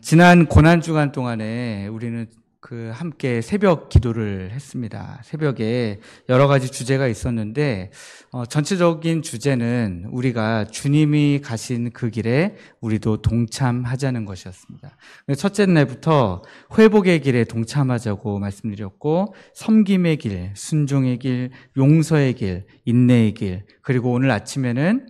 지난 고난주간 동안에 우리는 함께 새벽 기도를 했습니다. 새벽에 여러 가지 주제가 있었는데 전체적인 주제는 우리가 주님이 가신 그 길에 우리도 동참하자는 것이었습니다. 첫째 날부터 회복의 길에 동참하자고 말씀드렸고, 섬김의 길, 순종의 길, 용서의 길, 인내의 길, 그리고 오늘 아침에는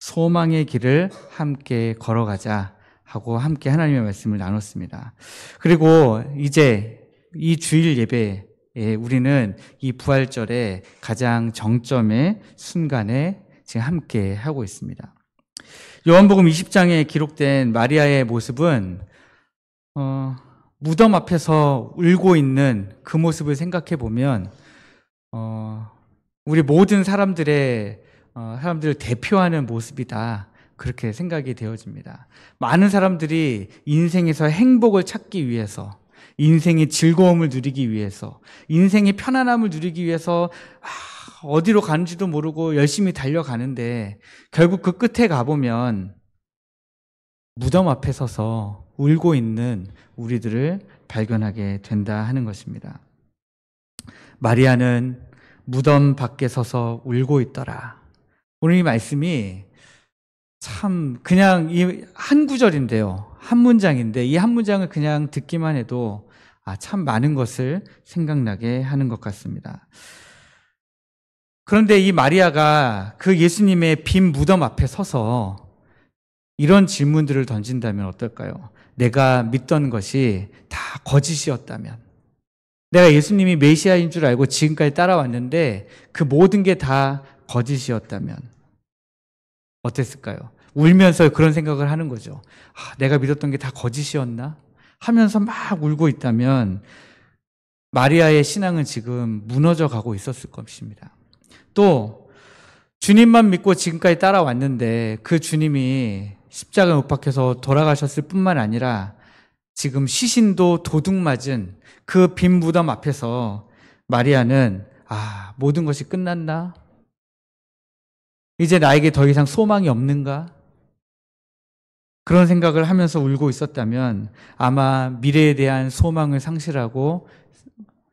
소망의 길을 함께 걸어가자 하고 함께 하나님의 말씀을 나눴습니다. 그리고 이제 이 주일 예배에 우리는 이 부활절의 가장 정점의 순간에 지금 함께 하고 있습니다. 요한복음 20장에 기록된 마리아의 모습은 무덤 앞에서 울고 있는 그 모습을 생각해 보면 우리 모든 사람들을 대표하는 모습이다, 그렇게 생각이 되어집니다. 많은 사람들이 인생에서 행복을 찾기 위해서, 인생의 즐거움을 누리기 위해서, 인생의 편안함을 누리기 위해서 어디로 가는지도 모르고 열심히 달려가는데, 결국 그 끝에 가보면 무덤 앞에 서서 울고 있는 우리들을 발견하게 된다 하는 것입니다. 마리아는 무덤 밖에 서서 울고 있더라. 오늘 이 말씀이 참 그냥 이 한 구절인데요, 한 문장인데, 이 한 문장을 그냥 듣기만 해도 참 많은 것을 생각나게 하는 것 같습니다. 그런데 이 마리아가 그 예수님의 빈 무덤 앞에 서서 이런 질문들을 던진다면 어떨까요? 내가 믿던 것이 다 거짓이었다면, 내가 예수님이 메시아인 줄 알고 지금까지 따라왔는데 그 모든 게 다 거짓이었다면 어땠을까요? 울면서 그런 생각을 하는 거죠. 내가 믿었던 게 다 거짓이었나? 하면서 막 울고 있다면 마리아의 신앙은 지금 무너져 가고 있었을 것입니다. 또 주님만 믿고 지금까지 따라왔는데 그 주님이 십자가에 못 박혀서 돌아가셨을 뿐만 아니라 지금 시신도 도둑 맞은 그 빈 무덤 앞에서 마리아는 모든 것이 끝났나? 이제 나에게 더 이상 소망이 없는가? 그런 생각을 하면서 울고 있었다면 아마 미래에 대한 소망을 상실하고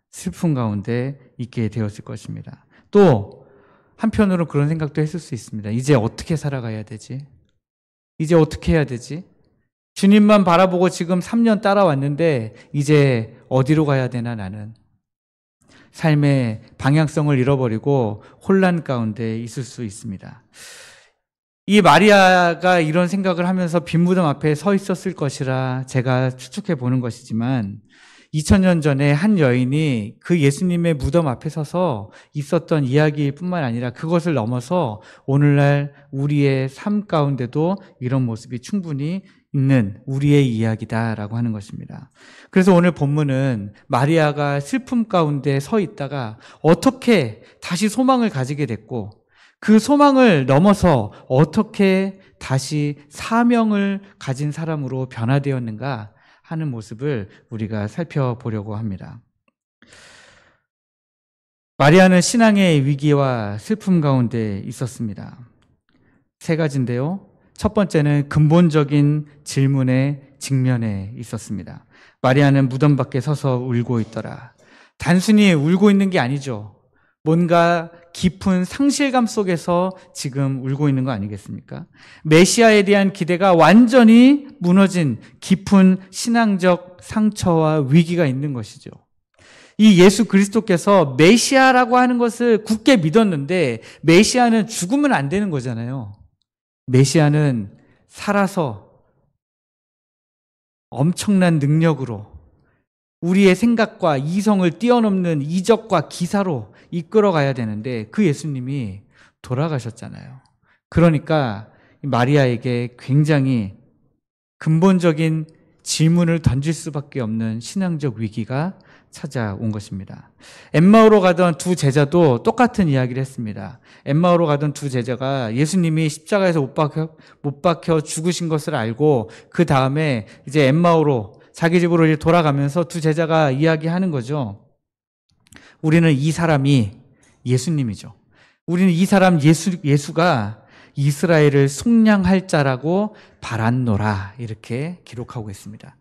슬픔 가운데 있게 되었을 것입니다. 또 한편으로 그런 생각도 했을 수 있습니다. 이제 어떻게 살아가야 되지? 이제 어떻게 해야 되지? 주님만 바라보고 지금 3년 따라왔는데 이제 어디로 가야 되나, 나는. 삶의 방향성을 잃어버리고 혼란 가운데 있을 수 있습니다. 이 마리아가 이런 생각을 하면서 빈 무덤 앞에 서 있었을 것이라 제가 추측해 보는 것이지만, 2000년 전에 한 여인이 그 예수님의 무덤 앞에 서서 있었던 이야기일 뿐만 아니라 그것을 넘어서 오늘날 우리의 삶 가운데도 이런 모습이 충분히 있는 우리의 이야기다라고 하는 것입니다. 그래서 오늘 본문은 마리아가 슬픔 가운데 서 있다가 어떻게 다시 소망을 가지게 됐고, 그 소망을 넘어서 어떻게 다시 사명을 가진 사람으로 변화되었는가 하는 모습을 우리가 살펴보려고 합니다. 마리아는 신앙의 위기와 슬픔 가운데 있었습니다. 세 가지인데요. 첫 번째는 근본적인 질문에 직면해 있었습니다. 마리아는 무덤 밖에 서서 울고 있더라. 단순히 울고 있는 게 아니죠. 뭔가 깊은 상실감 속에서 지금 울고 있는 거 아니겠습니까? 메시아에 대한 기대가 완전히 무너진 깊은 신앙적 상처와 위기가 있는 것이죠. 이 예수 그리스도께서 메시아라고 하는 것을 굳게 믿었는데, 메시아는 죽으면 안 되는 거잖아요. 메시아는 살아서 엄청난 능력으로 우리의 생각과 이성을 뛰어넘는 이적과 기사로 이끌어가야 되는데 그 예수님이 돌아가셨잖아요. 그러니까 마리아에게 굉장히 근본적인 질문을 던질 수밖에 없는 신앙적 위기가 찾아온 것입니다. 엠마오로 가던 두 제자도 똑같은 이야기를 했습니다. 엠마오로 가던 두 제자가 예수님이 십자가에서 못 박혀 죽으신 것을 알고 그 다음에 이제 엠마오로 자기 집으로 이제 돌아가면서 두 제자가 이야기하는 거죠. 우리는 이 사람이 예수님이죠. 우리는 이 사람 예수가 이스라엘을 속량할 자라고 바랐노라, 이렇게 기록하고 있습니다.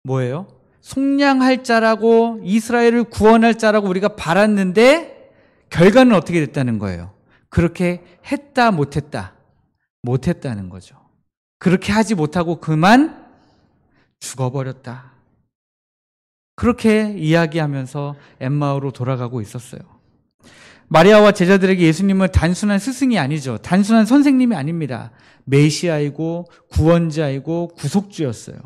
뭐예요? 속량할 자라고 이스라엘을 구원할 자라고 우리가 바랐는데 결과는 어떻게 됐다는 거예요? 그렇게 했다 못했다? 못했다는 거죠. 그렇게 하지 못하고 그만 죽어버렸다. 그렇게 이야기하면서 엠마오로 돌아가고 있었어요. 마리아와 제자들에게 예수님은 단순한 스승이 아니죠. 단순한 선생님이 아닙니다. 메시아이고 구원자이고 구속주였어요.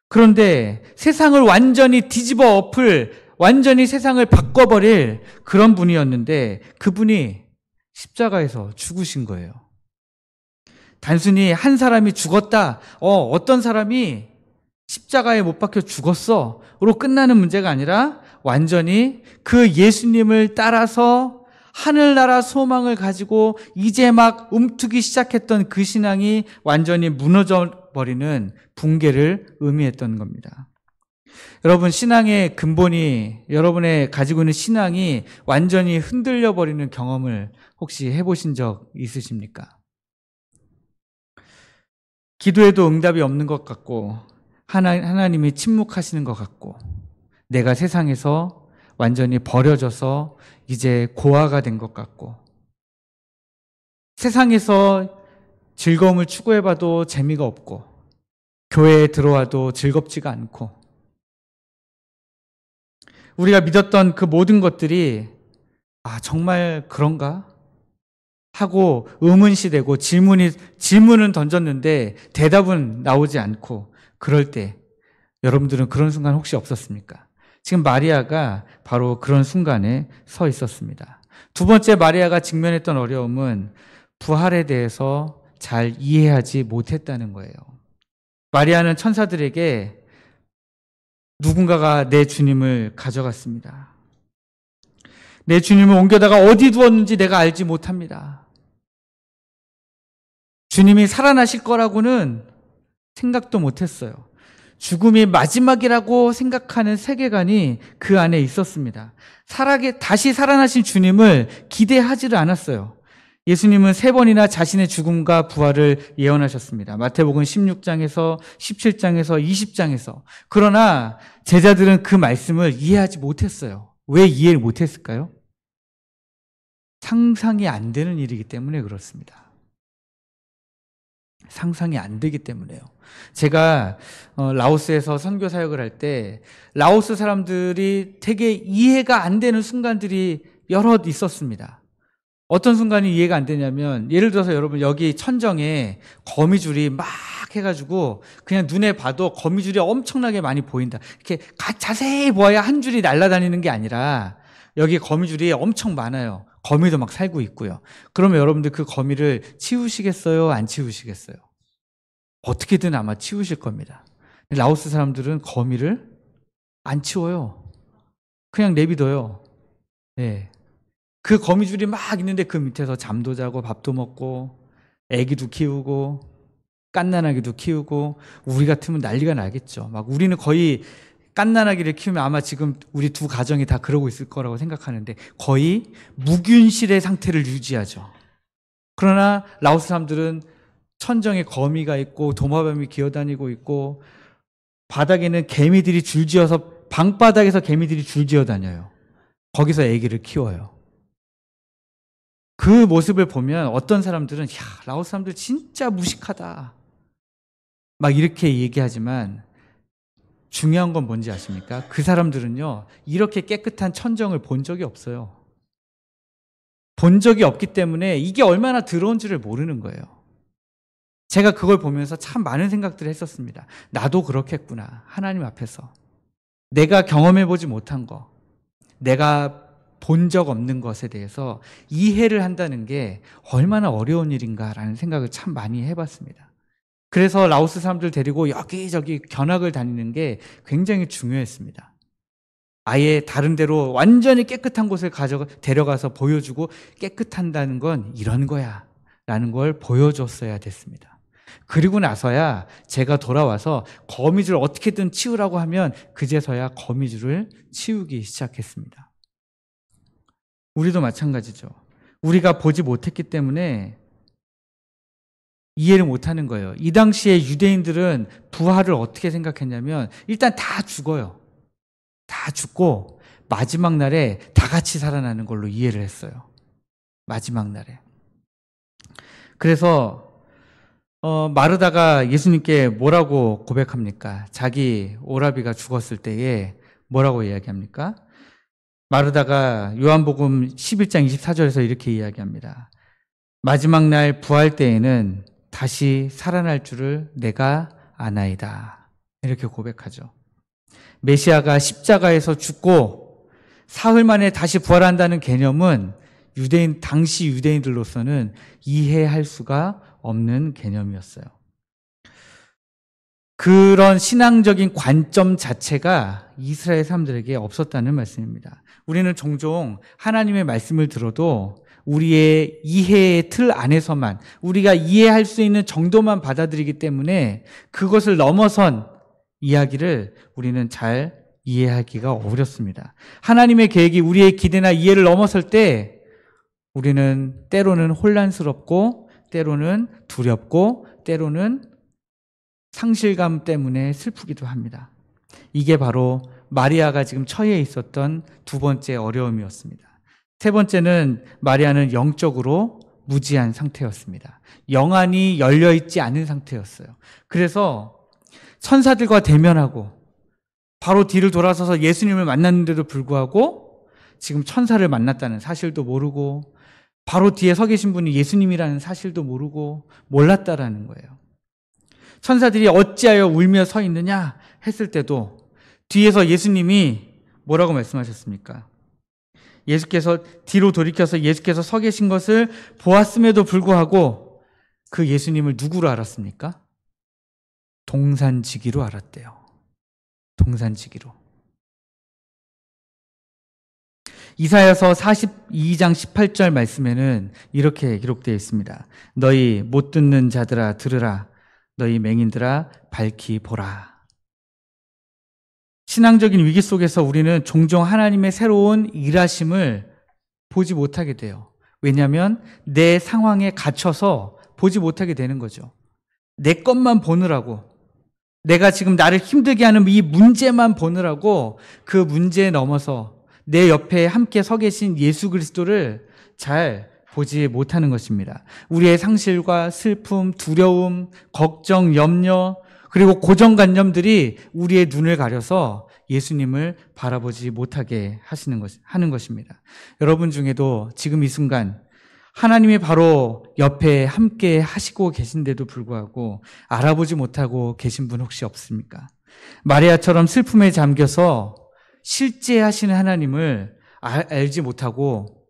그런데 세상을 완전히 뒤집어 엎을, 완전히 세상을 바꿔버릴 그런 분이었는데 그분이 십자가에서 죽으신 거예요. 단순히 한 사람이 죽었다, 어떤 사람이 십자가에 못 박혀 죽었어로 끝나는 문제가 아니라 완전히 그 예수님을 따라서 하늘나라 소망을 가지고 이제 막 움트기 시작했던 그 신앙이 완전히 무너져 버리는 붕괴를 의미했던 겁니다. 여러분, 신앙의 근본이, 여러분의 가지고 있는 신앙이 완전히 흔들려 버리는 경험을 혹시 해보신 적 있으십니까? 기도해도 응답이 없는 것 같고 하나님이 침묵하시는 것 같고 내가 세상에서 완전히 버려져서 이제 고아가 된 것 같고 세상에서 즐거움을 추구해봐도 재미가 없고 교회에 들어와도 즐겁지가 않고 우리가 믿었던 그 모든 것들이 정말 그런가? 하고 의문시되고 질문은 던졌는데 대답은 나오지 않고 그럴 때 여러분들은 그런 순간 혹시 없었습니까? 지금 마리아가 바로 그런 순간에 서 있었습니다. 두 번째 마리아가 직면했던 어려움은 부활에 대해서 잘 이해하지 못했다는 거예요. 마리아는 천사들에게 누군가가 내 주님을 가져갔습니다. 내 주님을 옮겨다가 어디 두었는지 내가 알지 못합니다. 주님이 살아나실 거라고는 생각도 못했어요. 죽음이 마지막이라고 생각하는 세계관이 그 안에 있었습니다. 다시 살아나신 주님을 기대하지를 않았어요. 예수님은 3번이나 자신의 죽음과 부활을 예언하셨습니다. 마태복음 16장에서 17장에서 20장에서. 그러나 제자들은 그 말씀을 이해하지 못했어요. 왜 이해를 못했을까요? 상상이 안 되는 일이기 때문에 그렇습니다. 상상이 안 되기 때문에요. 제가 라오스에서 선교 사역을 할 때 라오스 사람들이 되게 이해가 안 되는 순간들이 여럿 있었습니다. 어떤 순간이 이해가 안 되냐면 예를 들어서 여러분 여기 천정에 거미줄이 막 해가지고 그냥 눈에 봐도 거미줄이 엄청나게 많이 보인다. 이렇게 자세히 보아야 한 줄이 날아다니는 게 아니라 여기 거미줄이 엄청 많아요. 거미도 막 살고 있고요. 그러면 여러분들 그 거미를 치우시겠어요? 안 치우시겠어요? 어떻게든 아마 치우실 겁니다. 라오스 사람들은 거미를 안 치워요. 그냥 내비둬요. 네. 그 거미줄이 막 있는데 그 밑에서 잠도 자고 밥도 먹고 애기도 키우고 갓난아기도 키우고 우리 같으면 난리가 나겠죠. 막 우리는 거의 갓난아기를 키우면 아마 지금 우리 두 가정이 다 그러고 있을 거라고 생각하는데 거의 무균실의 상태를 유지하죠. 그러나 라오스 사람들은 천정에 거미가 있고 도마뱀이 기어다니고 있고 바닥에는 개미들이 줄지어서 방바닥에서 개미들이 줄지어 다녀요. 거기서 아기를 키워요. 그 모습을 보면 어떤 사람들은 라오스 사람들 진짜 무식하다 막 이렇게 얘기하지만 중요한 건 뭔지 아십니까? 그 사람들은요 이렇게 깨끗한 천정을 본 적이 없어요. 본 적이 없기 때문에 이게 얼마나 더러운지를 모르는 거예요. 제가 그걸 보면서 참 많은 생각들을 했었습니다. 나도 그렇겠구나. 하나님 앞에서 내가 경험해보지 못한 거, 내가 본 적 없는 것에 대해서 이해를 한다는 게 얼마나 어려운 일인가라는 생각을 참 많이 해봤습니다. 그래서 라오스 사람들 데리고 여기저기 견학을 다니는 게 굉장히 중요했습니다. 아예 다른 데로 완전히 깨끗한 곳을 데려가서 보여주고 깨끗한다는 건 이런 거야 라는 걸 보여줬어야 됐습니다. 그리고 나서야 제가 돌아와서 거미줄 어떻게든 치우라고 하면 그제서야 거미줄을 치우기 시작했습니다. 우리도 마찬가지죠. 우리가 보지 못했기 때문에 이해를 못하는 거예요. 이 당시에 유대인들은 부활을 어떻게 생각했냐면 일단 다 죽어요. 다 죽고 마지막 날에 다 같이 살아나는 걸로 이해를 했어요. 마지막 날에. 그래서 마르다가 예수님께 뭐라고 고백합니까? 자기 오라비가 죽었을 때에 뭐라고 이야기합니까? 마르다가 요한복음 11장 24절에서 이렇게 이야기합니다. 마지막 날 부활 때에는 다시 살아날 줄을 내가 아나이다. 이렇게 고백하죠. 메시아가 십자가에서 죽고 사흘 만에 다시 부활한다는 개념은 당시 유대인들로서는 이해할 수가 없는 개념이었어요. 그런 신앙적인 관점 자체가 이스라엘 사람들에게 없었다는 말씀입니다. 우리는 종종 하나님의 말씀을 들어도 우리의 이해의 틀 안에서만, 우리가 이해할 수 있는 정도만 받아들이기 때문에 그것을 넘어선 이야기를 우리는 잘 이해하기가 어렵습니다. 하나님의 계획이 우리의 기대나 이해를 넘어설 때 우리는 때로는 혼란스럽고 때로는 두렵고 때로는 상실감 때문에 슬프기도 합니다. 이게 바로 마리아가 지금 처해 있었던 두 번째 어려움이었습니다. 세 번째는 마리아는 영적으로 무지한 상태였습니다. 영안이 열려있지 않은 상태였어요. 그래서 천사들과 대면하고 바로 뒤를 돌아서서 예수님을 만났는데도 불구하고 지금 천사를 만났다는 사실도 모르고 바로 뒤에 서 계신 분이 예수님이라는 사실도 모르고 몰랐다라는 거예요. 천사들이 어찌하여 울며 서 있느냐 했을 때도 뒤에서 예수님이 뭐라고 말씀하셨습니까? 예수께서 뒤로 돌이켜서 예수께서 서 계신 것을 보았음에도 불구하고 그 예수님을 누구로 알았습니까? 동산지기로 알았대요. 동산지기로. 이사야서 42장 18절 말씀에는 이렇게 기록되어 있습니다. 너희 못 듣는 자들아 들으라. 너희 맹인들아 밝히 보라. 신앙적인 위기 속에서 우리는 종종 하나님의 새로운 일하심을 보지 못하게 돼요. 왜냐하면 내 상황에 갇혀서 보지 못하게 되는 거죠. 내 것만 보느라고, 내가 지금 나를 힘들게 하는 이 문제만 보느라고 그 문제에 넘어서 내 옆에 함께 서 계신 예수 그리스도를 잘 보지 못하는 것입니다. 우리의 상실과 슬픔, 두려움, 걱정, 염려, 그리고 고정관념들이 우리의 눈을 가려서 예수님을 바라보지 못하게 하는 것입니다. 여러분 중에도 지금 이 순간 하나님이 바로 옆에 함께 하시고 계신데도 불구하고 알아보지 못하고 계신 분 혹시 없습니까? 마리아처럼 슬픔에 잠겨서 실제 하시는 하나님을 알지 못하고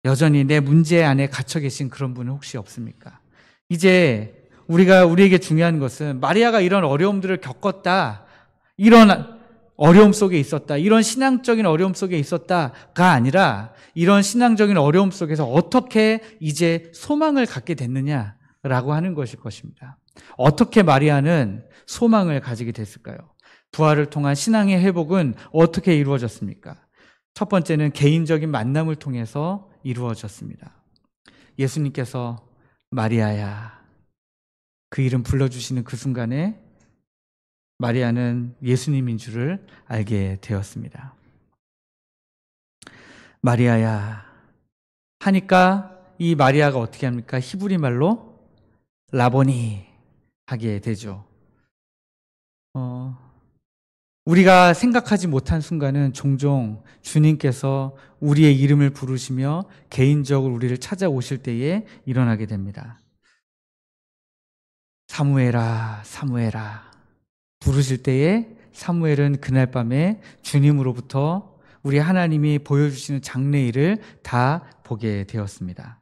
여전히 내 문제 안에 갇혀 계신 그런 분은 혹시 없습니까? 이제 우리에게 중요한 것은 마리아가 이런 어려움들을 겪었다, 이런 어려움 속에 있었다, 이런 신앙적인 어려움 속에 있었다가 아니라 이런 신앙적인 어려움 속에서 어떻게 이제 소망을 갖게 됐느냐라고 하는 것일 것입니다. 어떻게 마리아는 소망을 가지게 됐을까요? 부활을 통한 신앙의 회복은 어떻게 이루어졌습니까? 첫 번째는 개인적인 만남을 통해서 이루어졌습니다. 예수님께서 마리아야, 그 이름 불러주시는 그 순간에 마리아는 예수님인 줄을 알게 되었습니다. 마리아야 하니까 이 마리아가 어떻게 합니까? 히브리 말로 라보니 하게 되죠. 우리가 생각하지 못한 순간은 종종 주님께서 우리의 이름을 부르시며 개인적으로 우리를 찾아오실 때에 일어나게 됩니다. 사무엘아, 사무엘아 부르실 때에 사무엘은 그날 밤에 주님으로부터 우리 하나님이 보여주시는 장래일을 다 보게 되었습니다.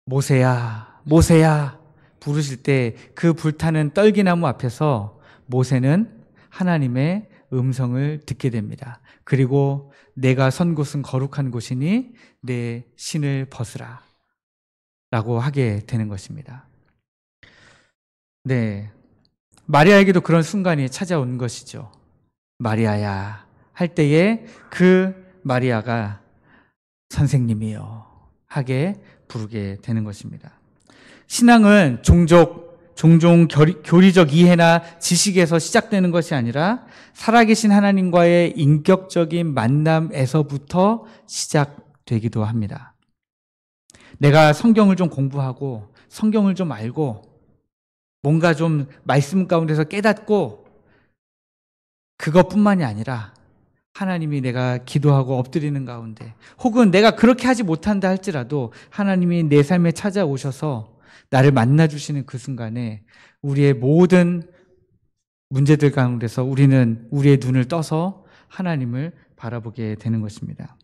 모세야, 모세야 부르실 때 그 불타는 떨기나무 앞에서 모세는 하나님의 음성을 듣게 됩니다. 그리고 내가 선 곳은 거룩한 곳이니 내 신을 벗으라 라고 하게 되는 것입니다. 네, 마리아에게도 그런 순간이 찾아온 것이죠. 마리아야 할 때에 그 마리아가 선생님이요 하게 부르게 되는 것입니다. 신앙은 종종 교리적 이해나 지식에서 시작되는 것이 아니라 살아계신 하나님과의 인격적인 만남에서부터 시작되기도 합니다. 내가 성경을 좀 공부하고 성경을 좀 알고 뭔가 좀 말씀 가운데서 깨닫고 그것뿐만이 아니라 하나님이 내가 기도하고 엎드리는 가운데 혹은 내가 그렇게 하지 못한다 할지라도 하나님이 내 삶에 찾아오셔서 나를 만나주시는 그 순간에 우리의 모든 문제들 가운데서 우리는 우리의 눈을 떠서 하나님을 바라보게 되는 것입니다.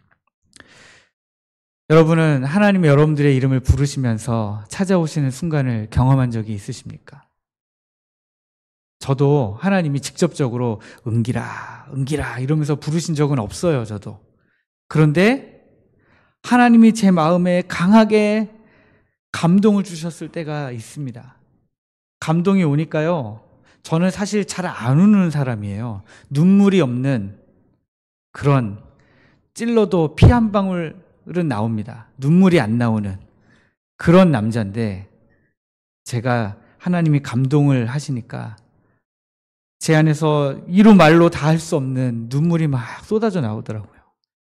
여러분은 하나님이 여러분들의 이름을 부르시면서 찾아오시는 순간을 경험한 적이 있으십니까? 저도 하나님이 직접적으로 은기라 이러면서 부르신 적은 없어요, 저도. 그런데 하나님이 제 마음에 강하게 감동을 주셨을 때가 있습니다. 감동이 오니까요, 저는 사실 잘 안 우는 사람이에요. 눈물이 없는 그런 찔러도 피 한 방울은 나옵니다. 눈물이 안 나오는 그런 남자인데 제가 하나님이 감동을 하시니까 제 안에서 이루 말로 다 할 수 없는 눈물이 막 쏟아져 나오더라고요.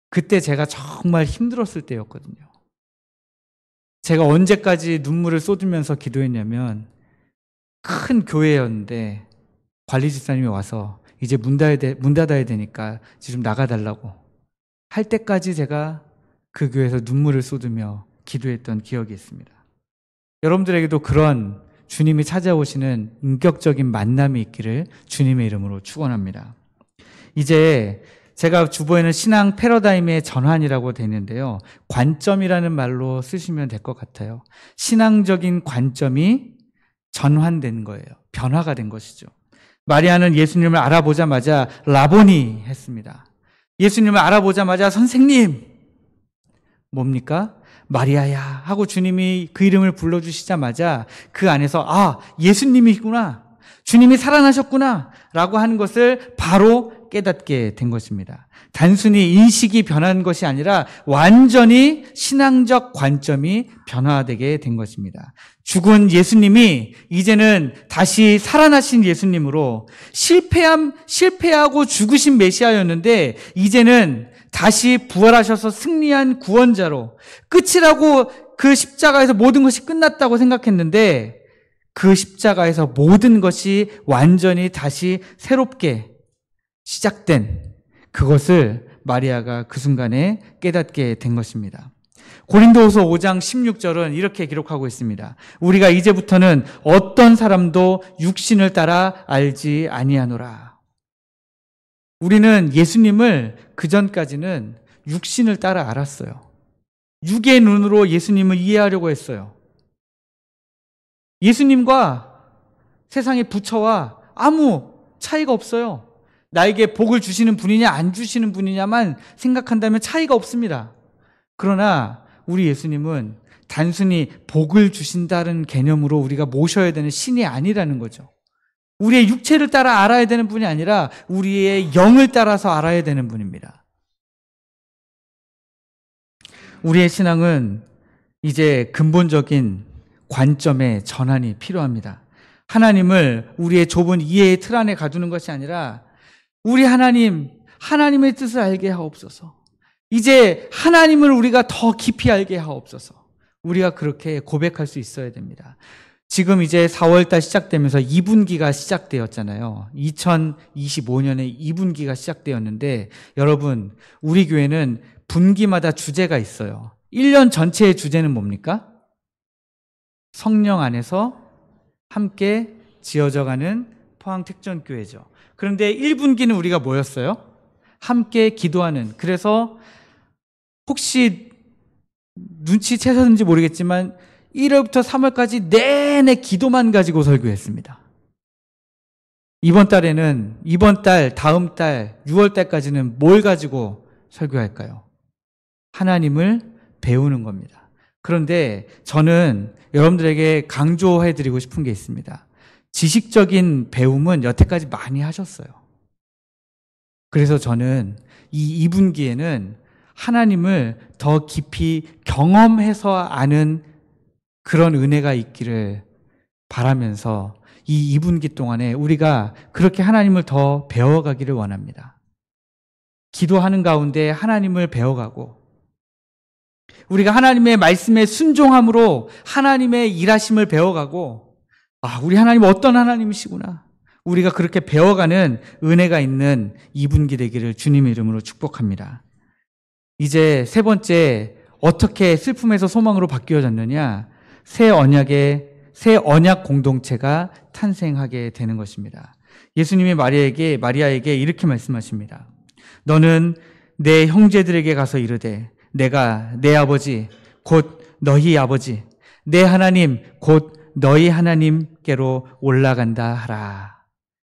그때 제가 정말 힘들었을 때였거든요. 제가 언제까지 눈물을 쏟으면서 기도했냐면 큰 교회였는데 관리 집사님이 와서 이제 문 닫아야 되니까 이제 좀 나가달라고 할 때까지 제가 그 교회에서 눈물을 쏟으며 기도했던 기억이 있습니다. 여러분들에게도 그런 주님이 찾아오시는 인격적인 만남이 있기를 주님의 이름으로 축원합니다. 이제 제가 주보에는 신앙 패러다임의 전환이라고 되어 있는데요. 관점이라는 말로 쓰시면 될 것 같아요. 신앙적인 관점이 전환된 거예요. 변화가 된 것이죠. 마리아는 예수님을 알아보자마자 라보니 했습니다. 예수님을 알아보자마자 선생님! 뭡니까? 마리아야 하고 주님이 그 이름을 불러주시자마자 그 안에서 예수님이구나, 주님이 살아나셨구나 라고 하는 것을 바로 깨닫게 된 것입니다. 단순히 인식이 변한 것이 아니라 완전히 신앙적 관점이 변화되게 된 것입니다. 죽은 예수님이 이제는 다시 살아나신 예수님으로 실패하고 죽으신 메시아였는데 이제는 다시 부활하셔서 승리한 구원자로 끝이라고 그 십자가에서 모든 것이 끝났다고 생각했는데 그 십자가에서 모든 것이 완전히 다시 새롭게 시작된 그것을 마리아가 그 순간에 깨닫게 된 것입니다. 고린도후서 5장 16절은 이렇게 기록하고 있습니다. 우리가 이제부터는 어떤 사람도 육신을 따라 알지 아니하노라. 우리는 예수님을 그전까지는 육신을 따라 알았어요. 육의 눈으로 예수님을 이해하려고 했어요. 예수님과 세상의 부처와 아무 차이가 없어요. 나에게 복을 주시는 분이냐 안 주시는 분이냐만 생각한다면 차이가 없습니다. 그러나 우리 예수님은 단순히 복을 주신다는 개념으로 우리가 모셔야 되는 신이 아니라는 거죠. 우리의 육체를 따라 알아야 되는 분이 아니라 우리의 영을 따라서 알아야 되는 분입니다. 우리의 신앙은 이제 근본적인 관점의 전환이 필요합니다. 하나님을 우리의 좁은 이해의 틀 안에 가두는 것이 아니라 우리 하나님의 뜻을 알게 하옵소서. 이제 하나님을 우리가 더 깊이 알게 하옵소서. 우리가 그렇게 고백할 수 있어야 됩니다. 지금 이제 4월달 시작되면서 2분기가 시작되었잖아요. 2025년에 2분기가 시작되었는데 여러분, 우리 교회는 분기마다 주제가 있어요. 1년 전체의 주제는 뭡니까? 성령 안에서 함께 지어져가는 포항택전교회죠. 그런데 1분기는 우리가 뭐였어요? 함께 기도하는. 그래서 혹시 눈치채셨는지 모르겠지만 1월부터 3월까지 내내 기도만 가지고 설교했습니다. 이번 달, 다음 달, 6월 달까지는 뭘 가지고 설교할까요? 하나님을 배우는 겁니다. 그런데 저는 여러분들에게 강조해드리고 싶은 게 있습니다. 지식적인 배움은 여태까지 많이 하셨어요. 그래서 저는 이 2분기에는 하나님을 더 깊이 경험해서 아는 그런 은혜가 있기를 바라면서 이 2분기 동안에 우리가 그렇게 하나님을 더 배워가기를 원합니다. 기도하는 가운데 하나님을 배워가고 우리가 하나님의 말씀에 순종함으로 하나님의 일하심을 배워가고 우리 하나님 어떤 하나님이시구나. 우리가 그렇게 배워가는 은혜가 있는 2분기 되기를 주님의 이름으로 축복합니다. 이제 세 번째, 어떻게 슬픔에서 소망으로 바뀌어졌느냐? 새 언약 공동체가 탄생하게 되는 것입니다. 예수님이 마리아에게 이렇게 말씀하십니다. 너는 내 형제들에게 가서 이르되 내가 내 아버지 곧 너희 아버지 내 하나님 곧 너희 하나님께로 올라간다 하라.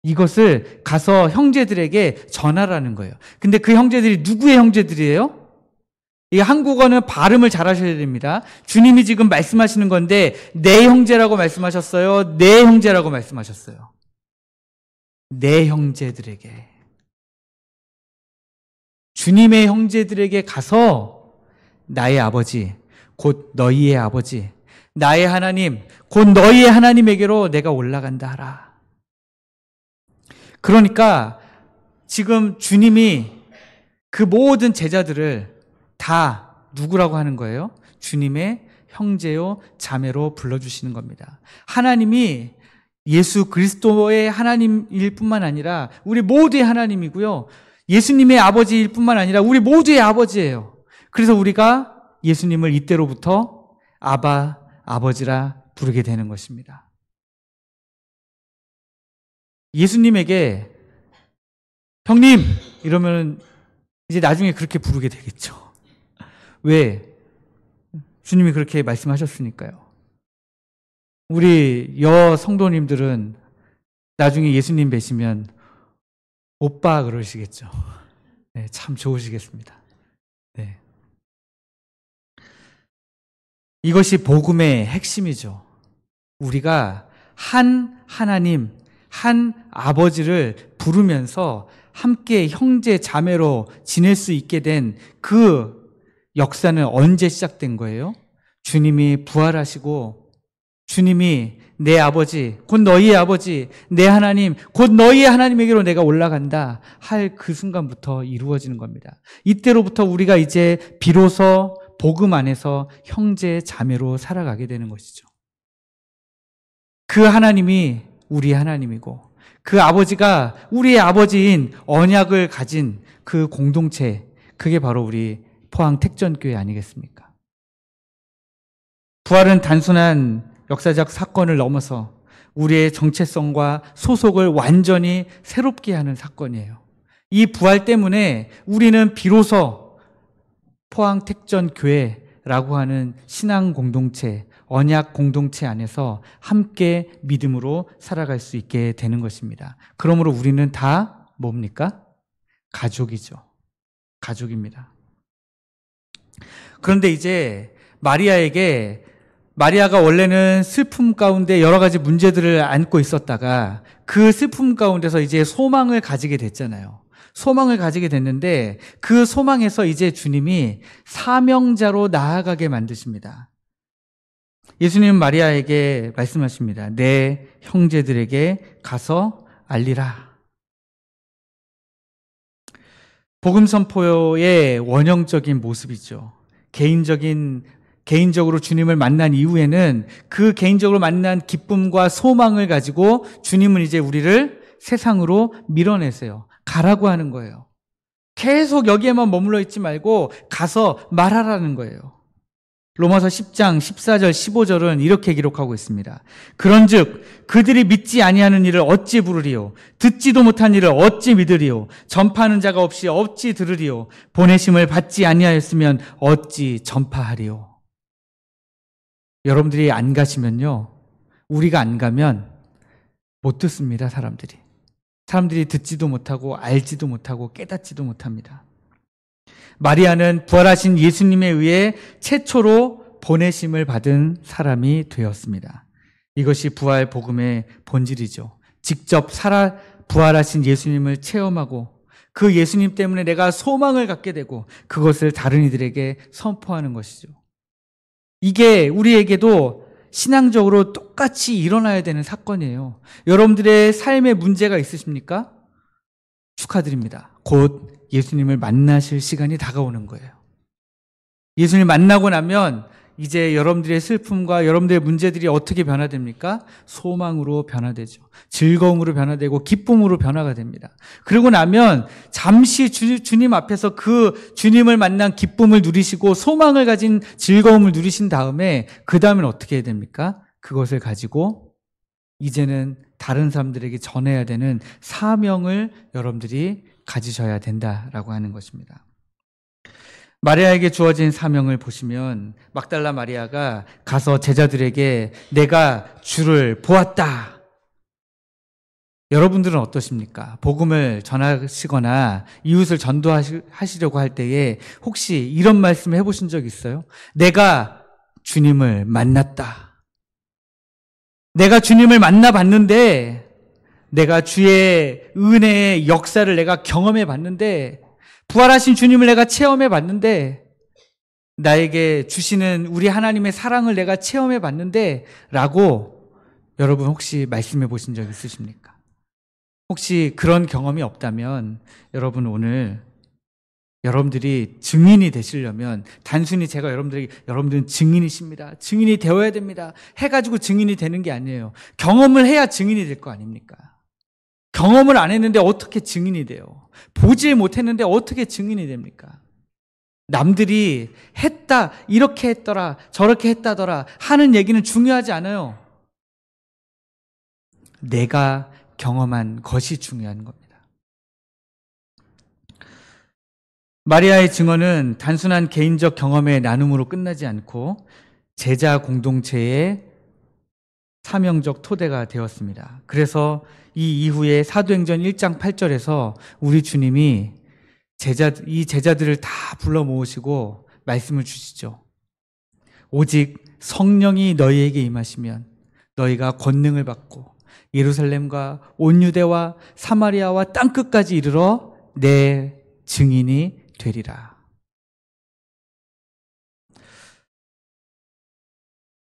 이것을 가서 형제들에게 전하라는 거예요. 근데 그 형제들이 누구의 형제들이에요? 이 한국어는 발음을 잘 하셔야 됩니다. 주님이 지금 말씀하시는 건데 내 형제라고 말씀하셨어요? 내 형제라고 말씀하셨어요? 내 형제들에게. 주님의 형제들에게 가서 나의 아버지 곧 너희의 아버지 나의 하나님 곧 너희의 하나님에게로 내가 올라간다 하라. 그러니까 지금 주님이 그 모든 제자들을 다 누구라고 하는 거예요? 주님의 형제요 자매로 불러주시는 겁니다. 하나님이 예수 그리스도의 하나님일 뿐만 아니라 우리 모두의 하나님이고요. 예수님의 아버지일 뿐만 아니라 우리 모두의 아버지예요. 그래서 우리가 예수님을 이때로부터 아바, 아버지라 부르게 되는 것입니다. 예수님에게 형님 이러면 이제 나중에 그렇게 부르게 되겠죠. 왜? 주님이 그렇게 말씀하셨으니까요. 우리 성도님들은 나중에 예수님 뵈시면 오빠 그러시겠죠. 네, 참 좋으시겠습니다. 네. 이것이 복음의 핵심이죠. 우리가 한 하나님, 한 아버지를 부르면서 함께 형제 자매로 지낼 수 있게 된 그 역사는 언제 시작된 거예요? 주님이 부활하시고 주님이 내 아버지 곧 너희의 아버지 내 하나님 곧 너희의 하나님에게로 내가 올라간다 할 그 순간부터 이루어지는 겁니다. 이때로부터 우리가 이제 비로소 복음 안에서 형제 자매로 살아가게 되는 것이죠. 그 하나님이 우리의 하나님이고 그 아버지가 우리의 아버지인 언약을 가진 그 공동체, 그게 바로 우리 포항 택전교회 아니겠습니까? 부활은 단순한 역사적 사건을 넘어서 우리의 정체성과 소속을 완전히 새롭게 하는 사건이에요. 이 부활 때문에 우리는 비로소 포항 택전교회라고 하는 신앙 공동체, 언약 공동체 안에서 함께 믿음으로 살아갈 수 있게 되는 것입니다. 그러므로 우리는 다 뭡니까? 가족이죠. 가족입니다. 그런데 이제 마리아가 원래는 슬픔 가운데 여러 가지 문제들을 안고 있었다가 그 슬픔 가운데서 이제 소망을 가지게 됐잖아요. 소망을 가지게 됐는데 그 소망에서 이제 주님이 사명자로 나아가게 만드십니다. 예수님은 마리아에게 말씀하십니다. 내 형제들에게 가서 알리라. 복음 선포의 원형적인 모습이죠. 개인적으로 주님을 만난 이후에는 그 개인적으로 만난 기쁨과 소망을 가지고 주님은 이제 우리를 세상으로 밀어내세요. 가라고 하는 거예요. 계속 여기에만 머물러 있지 말고 가서 말하라는 거예요. 로마서 10장 14절 15절은 이렇게 기록하고 있습니다. 그런즉 그들이 믿지 아니하는 일을 어찌 부르리요? 듣지도 못한 일을 어찌 믿으리요? 전파하는 자가 없이 어찌 들으리요? 보내심을 받지 아니하였으면 어찌 전파하리요? 여러분들이 안 가시면요, 우리가 안 가면 못 듣습니다. 사람들이 듣지도 못하고 알지도 못하고 깨닫지도 못합니다. 마리아는 부활하신 예수님에 의해 최초로 보내심을 받은 사람이 되었습니다. 이것이 부활 복음의 본질이죠. 직접 부활하신 예수님을 체험하고 그 예수님 때문에 내가 소망을 갖게 되고 그것을 다른 이들에게 선포하는 것이죠. 이게 우리에게도 신앙적으로 똑같이 일어나야 되는 사건이에요. 여러분들의 삶에 문제가 있으십니까? 축하드립니다. 곧 예수님을 만나실 시간이 다가오는 거예요. 예수님을 만나고 나면 이제 여러분들의 슬픔과 여러분들의 문제들이 어떻게 변화됩니까? 소망으로 변화되죠. 즐거움으로 변화되고 기쁨으로 변화가 됩니다. 그러고 나면 잠시 주님 앞에서 그 주님을 만난 기쁨을 누리시고 소망을 가진 즐거움을 누리신 다음에 그 다음엔 어떻게 해야 됩니까? 그것을 가지고 이제는 다른 사람들에게 전해야 되는 사명을 여러분들이 가지셔야 된다라고 하는 것입니다. 마리아에게 주어진 사명을 보시면 막달라 마리아가 가서 제자들에게 내가 주를 보았다. 여러분들은 어떠십니까? 복음을 전하시거나 이웃을 전도하시려고 할 때에 혹시 이런 말씀 해보신 적 있어요? 내가 주님을 만났다. 내가 주님을 만나봤는데 내가 주의 은혜의 역사를 내가 경험해 봤는데 부활하신 주님을 내가 체험해 봤는데 나에게 주시는 우리 하나님의 사랑을 내가 체험해 봤는데 라고 여러분 혹시 말씀해 보신 적 있으십니까? 혹시 그런 경험이 없다면 여러분 오늘 여러분들이 증인이 되시려면 단순히 제가 여러분들은 증인이십니다. 증인이 되어야 됩니다. 해가지고 증인이 되는 게 아니에요. 경험을 해야 증인이 될 거 아닙니까? 경험을 안 했는데 어떻게 증인이 돼요? 보지 못했는데 어떻게 증인이 됩니까? 남들이 했다, 이렇게 했더라, 저렇게 했다더라 하는 얘기는 중요하지 않아요. 내가 경험한 것이 중요한 겁니다. 마리아의 증언은 단순한 개인적 경험의 나눔으로 끝나지 않고 제자 공동체의 사명적 토대가 되었습니다. 그래서 이 이후에 사도행전 1장 8절에서 우리 주님이 이 제자들을 다 불러 모으시고 말씀을 주시죠. 오직 성령이 너희에게 임하시면 너희가 권능을 받고 예루살렘과 온 유대와 사마리아와 땅끝까지 이르러 내 증인이 되리라.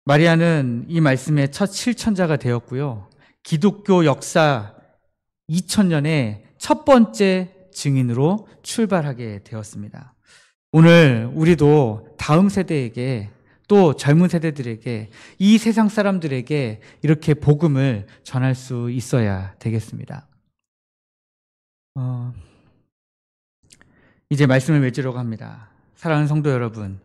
마리아는 이 말씀의 첫 실천자가 되었고요. 기독교 역사 2000년의 첫 번째 증인으로 출발하게 되었습니다. 오늘 우리도 다음 세대에게 또 젊은 세대들에게 이 세상 사람들에게 이렇게 복음을 전할 수 있어야 되겠습니다. 이제 말씀을 맺으려고 합니다. 사랑하는 성도 여러분,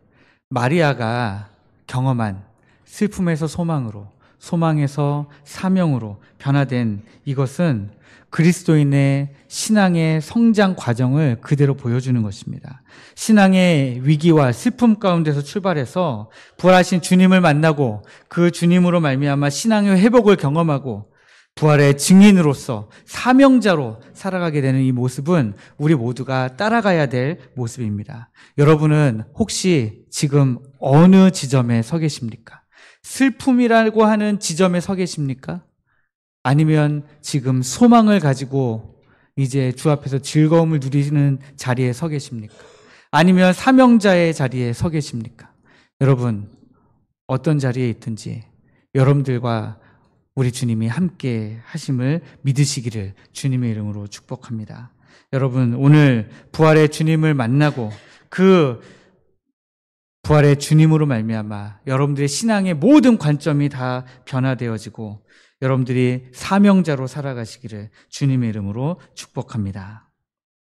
마리아가 경험한 슬픔에서 소망으로, 소망에서 사명으로 변화된 이것은 그리스도인의 신앙의 성장 과정을 그대로 보여주는 것입니다. 신앙의 위기와 슬픔 가운데서 출발해서 부활하신 주님을 만나고 그 주님으로 말미암아 신앙의 회복을 경험하고 부활의 증인으로서 사명자로 살아가게 되는 이 모습은 우리 모두가 따라가야 될 모습입니다. 여러분은 혹시 지금 어느 지점에 서 계십니까? 슬픔이라고 하는 지점에 서 계십니까? 아니면 지금 소망을 가지고 이제 주 앞에서 즐거움을 누리는 자리에 서 계십니까? 아니면 사명자의 자리에 서 계십니까? 여러분, 어떤 자리에 있든지 여러분들과 우리 주님이 함께 하심을 믿으시기를 주님의 이름으로 축복합니다. 여러분, 오늘 부활의 주님을 만나고 그 부활의 주님으로 말미암아 여러분들의 신앙의 모든 관점이 다 변화되어지고 여러분들이 사명자로 살아가시기를 주님의 이름으로 축복합니다.